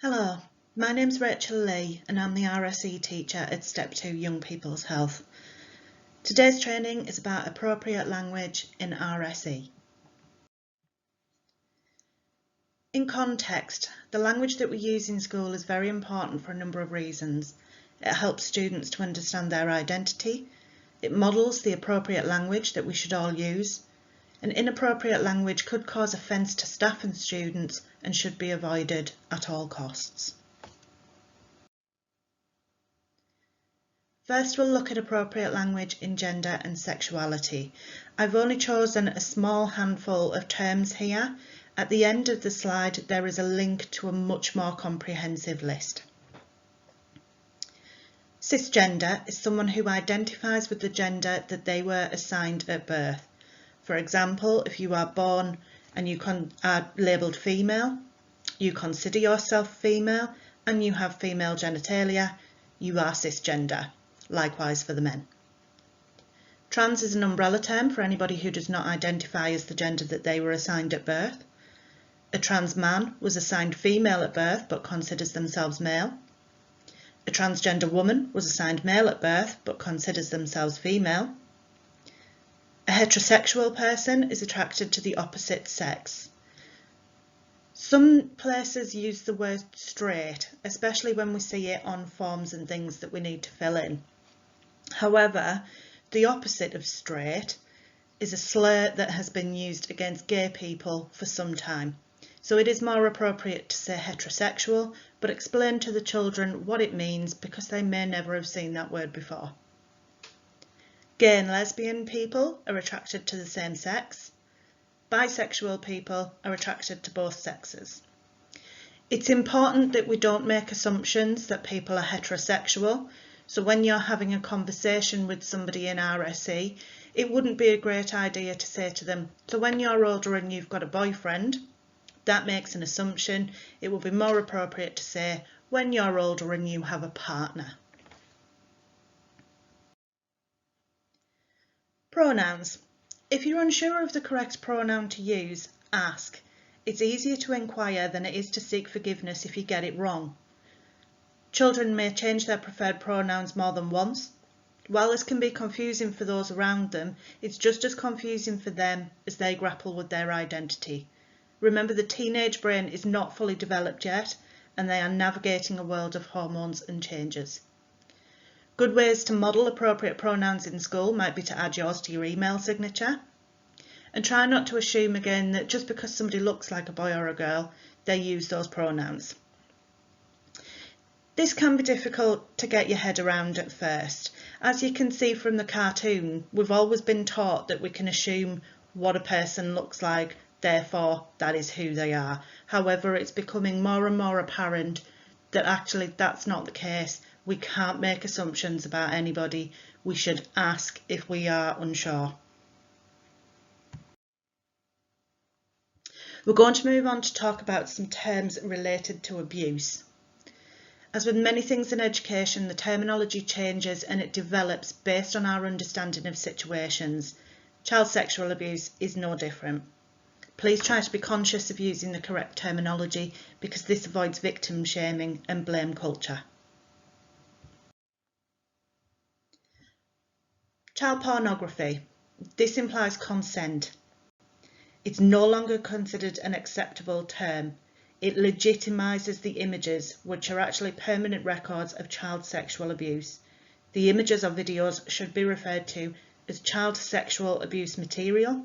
Hello, my name's Rachel Lee and I'm the RSE teacher at Step 2 Young People's Health. Today's training is about appropriate language in RSE. In context, the language that we use in school is very important for a number of reasons. It helps students to understand their identity, it models the appropriate language that we should all use, and inappropriate language could cause offence to staff and students and should be avoided at all costs. First, we'll look at appropriate language in gender and sexuality. I've only chosen a small handful of terms here. At the end of the slide, there is a link to a much more comprehensive list. Cisgender is someone who identifies with the gender that they were assigned at birth. For example, if you are born and you are labelled female, you consider yourself female, and you have female genitalia, you are cisgender. Likewise for the men. Trans is an umbrella term for anybody who does not identify as the gender that they were assigned at birth. A trans man was assigned female at birth but considers themselves male. A transgender woman was assigned male at birth but considers themselves female. A heterosexual person is attracted to the opposite sex. Some places use the word straight, especially when we see it on forms and things that we need to fill in. However, the opposite of straight is a slur that has been used against gay people for some time. So it is more appropriate to say heterosexual, but explain to the children what it means because they may never have seen that word before. Gay and lesbian people are attracted to the same sex. Bisexual people are attracted to both sexes. It's important that we don't make assumptions that people are heterosexual. So when you're having a conversation with somebody in RSE, it wouldn't be a great idea to say to them, so when you're older and you've got a boyfriend, that makes an assumption. It will be more appropriate to say, when you're older and you have a partner. Pronouns. If you're unsure of the correct pronoun to use, ask. It's easier to inquire than it is to seek forgiveness if you get it wrong. Children may change their preferred pronouns more than once. While this can be confusing for those around them, it's just as confusing for them as they grapple with their identity. Remember, the teenage brain is not fully developed yet, and they are navigating a world of hormones and changes. Good ways to model appropriate pronouns in school might be to add yours to your email signature. And try not to assume again that just because somebody looks like a boy or a girl, they use those pronouns. This can be difficult to get your head around at first. As you can see from the cartoon, we've always been taught that we can assume what a person looks like, therefore that is who they are. However, it's becoming more and more apparent that actually that's not the case. We can't make assumptions about anybody. We should ask if we are unsure. We're going to move on to talk about some terms related to abuse. As with many things in education, the terminology changes and it develops based on our understanding of situations. Child sexual abuse is no different. Please try to be conscious of using the correct terminology because this avoids victim shaming and blame culture. Child pornography. This implies consent. It's no longer considered an acceptable term. It legitimises the images, which are actually permanent records of child sexual abuse. The images or videos should be referred to as child sexual abuse material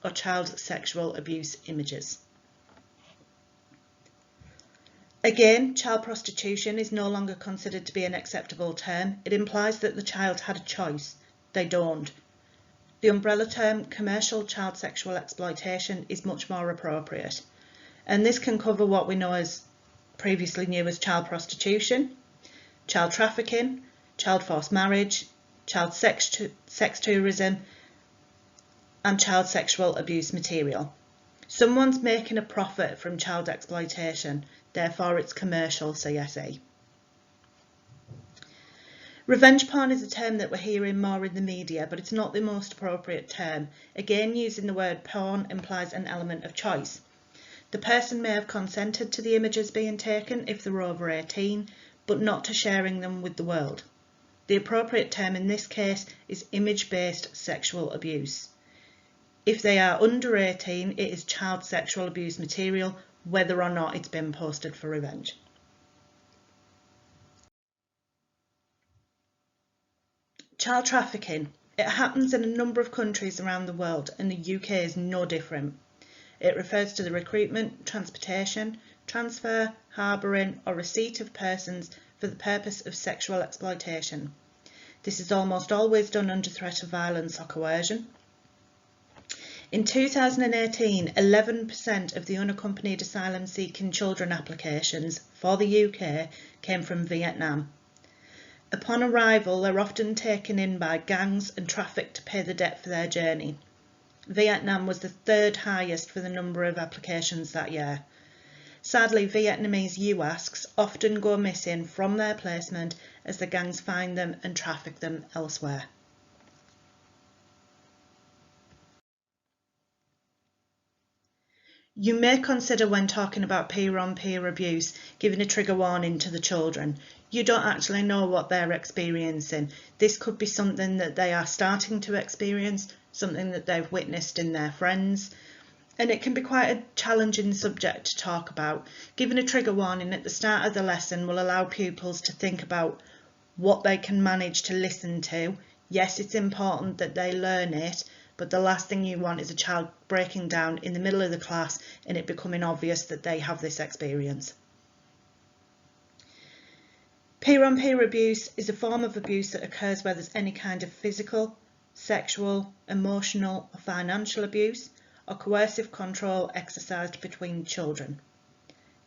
or child sexual abuse images. Again, child prostitution is no longer considered to be an acceptable term. It implies that the child had a choice. They don't. The umbrella term commercial child sexual exploitation is much more appropriate. And this can cover what we know as previously knew as child prostitution, child trafficking, child forced marriage, child sex tourism, and child sexual abuse material. Someone's making a profit from child exploitation, therefore it's commercial CSE. Revenge porn is a term that we're hearing more in the media, but it's not the most appropriate term. Again, using the word porn implies an element of choice. The person may have consented to the images being taken if they're over 18, but not to sharing them with the world. The appropriate term in this case is image-based sexual abuse. If they are under 18, it is child sexual abuse material, whether or not it's been posted for revenge. Child trafficking. It happens in a number of countries around the world, and the UK is no different. It refers to the recruitment, transportation, transfer, harbouring or receipt of persons for the purpose of sexual exploitation. This is almost always done under threat of violence or coercion. In 2018, 11% of the unaccompanied asylum-seeking children applications for the UK came from Vietnam. Upon arrival, they're often taken in by gangs and trafficked to pay the debt for their journey. Vietnam was the third highest for the number of applications that year. Sadly, Vietnamese UASCs often go missing from their placement as the gangs find them and traffic them elsewhere. You may consider, when talking about peer-on-peer abuse, giving a trigger warning to the children. You don't actually know what they're experiencing. This could be something that they are starting to experience, something that they've witnessed in their friends, and it can be quite a challenging subject to talk about. Giving a trigger warning at the start of the lesson will allow pupils to think about what they can manage to listen to. Yes, it's important that they learn it, but the last thing you want is a child breaking down in the middle of the class and it becoming obvious that they have this experience. Peer-on-peer abuse is a form of abuse that occurs where there's any kind of physical, sexual, emotional or financial abuse or coercive control exercised between children.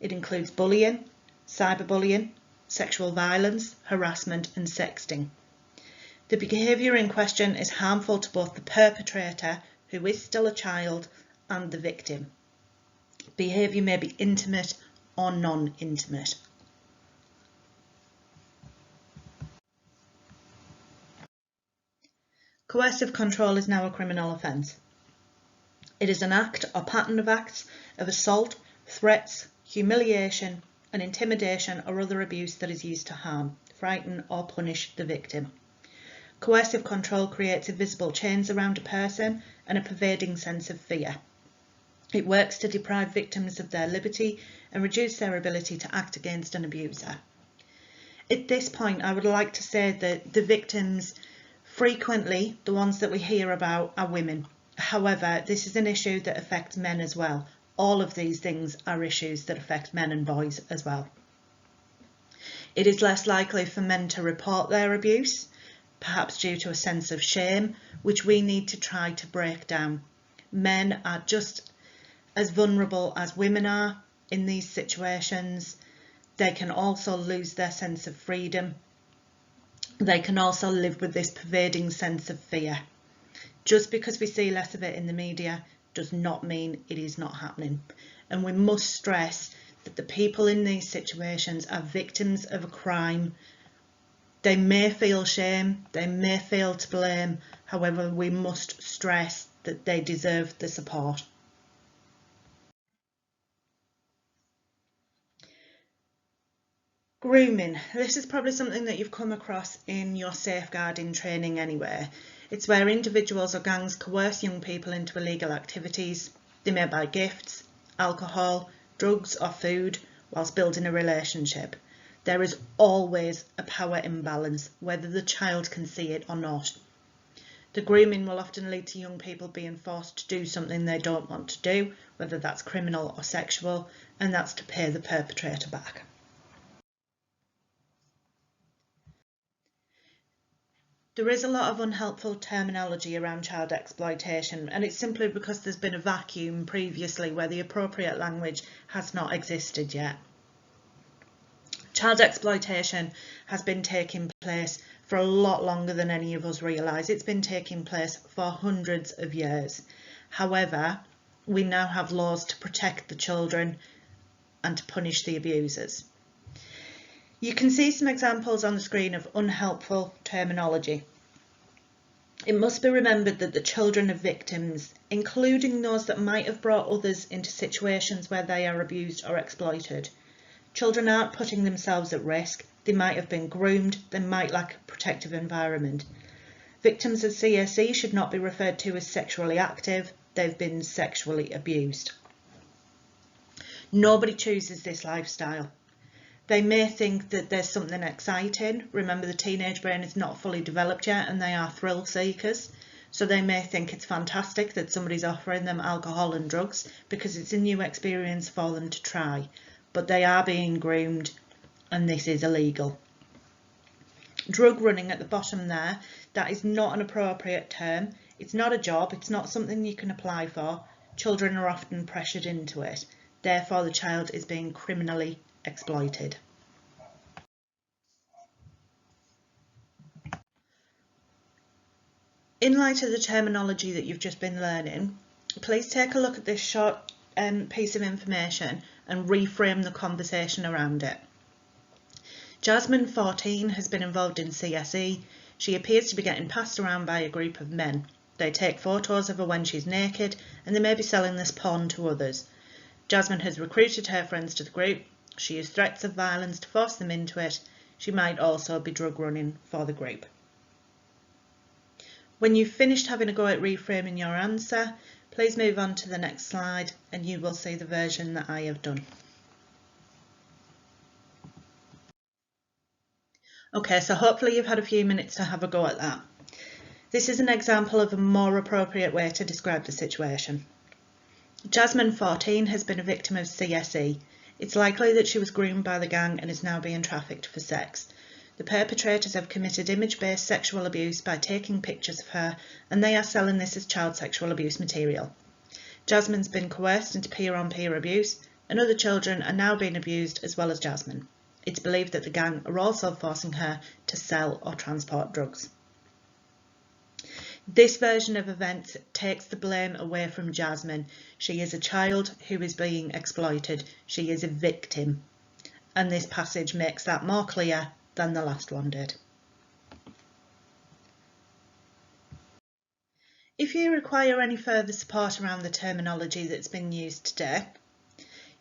It includes bullying, cyberbullying, sexual violence, harassment and sexting. The behaviour in question is harmful to both the perpetrator, who is still a child, and the victim. Behaviour may be intimate or non-intimate. Coercive control is now a criminal offence. It is an act or pattern of acts of assault, threats, humiliation, and intimidation or other abuse that is used to harm, frighten or punish the victim. Coercive control creates invisible chains around a person and a pervading sense of fear. It works to deprive victims of their liberty and reduce their ability to act against an abuser. At this point, I would like to say that the victims, frequently the ones that we hear about, are women. However, this is an issue that affects men as well. All of these things are issues that affect men and boys as well. It is less likely for men to report their abuse, perhaps due to a sense of shame, which we need to try to break down. Men are just as vulnerable as women are in these situations. They can also lose their sense of freedom. They can also live with this pervading sense of fear. Just because we see less of it in the media does not mean it is not happening. And we must stress that the people in these situations are victims of a crime. They may feel shame, they may feel to blame, however, we must stress that they deserve the support. Grooming. This is probably something that you've come across in your safeguarding training anyway. It's where individuals or gangs coerce young people into illegal activities. They may buy gifts, alcohol, drugs or food whilst building a relationship. There is always a power imbalance, whether the child can see it or not. The grooming will often lead to young people being forced to do something they don't want to do, whether that's criminal or sexual, and that's to pay the perpetrator back. There is a lot of unhelpful terminology around child exploitation, and it's simply because there's been a vacuum previously where the appropriate language has not existed yet. Child exploitation has been taking place for a lot longer than any of us realise. It's been taking place for hundreds of years. However, we now have laws to protect the children and to punish the abusers. You can see some examples on the screen of unhelpful terminology. It must be remembered that the children of victims, including those that might have brought others into situations where they are abused or exploited, children aren't putting themselves at risk. They might have been groomed, they might lack a protective environment. Victims of CSE should not be referred to as sexually active, they've been sexually abused. Nobody chooses this lifestyle. They may think that there's something exciting. Remember, the teenage brain is not fully developed yet and they are thrill seekers. So they may think it's fantastic that somebody's offering them alcohol and drugs because it's a new experience for them to try. But they are being groomed and this is illegal. Drug running at the bottom there, that is not an appropriate term. It's not a job, it's not something you can apply for. Children are often pressured into it. Therefore, the child is being criminally exploited. In light of the terminology that you've just been learning, please take a look at this short piece of information and reframe the conversation around it. Jasmine, 14, has been involved in CSE. She appears to be getting passed around by a group of men. They take photos of her when she's naked and they may be selling this porn to others. Jasmine has recruited her friends to the group. She used threats of violence to force them into it. She might also be drug running for the group. When you've finished having a go at reframing your answer, please move on to the next slide and you will see the version that I have done. Okay, so hopefully you've had a few minutes to have a go at that. This is an example of a more appropriate way to describe the situation. Jasmine, 14, has been a victim of CSE. It's likely that she was groomed by the gang and is now being trafficked for sex. The perpetrators have committed image-based sexual abuse by taking pictures of her and they are selling this as child sexual abuse material. Jasmine's been coerced into peer-on-peer abuse and other children are now being abused as well as Jasmine. It's believed that the gang are also forcing her to sell or transport drugs. This version of events takes the blame away from Jasmine. She is a child who is being exploited. She is a victim. And this passage makes that more clear than the last one did. If you require any further support around the terminology that's been used today,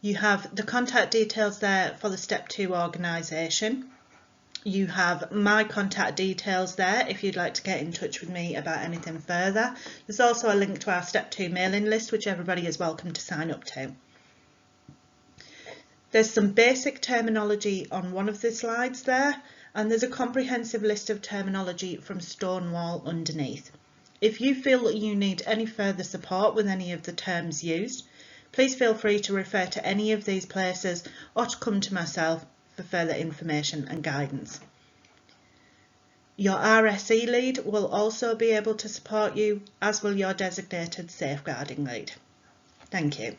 you have the contact details there for the Step 2 organisation. You have my contact details there if you'd like to get in touch with me about anything further. There's also a link to our Step 2 mailing list, which everybody is welcome to sign up to. There's some basic terminology on one of the slides there, and there's a comprehensive list of terminology from Stonewall underneath. If you feel that you need any further support with any of the terms used, please feel free to refer to any of these places or to come to myself for further information and guidance. Your RSE lead will also be able to support you, as will your designated safeguarding lead. Thank you.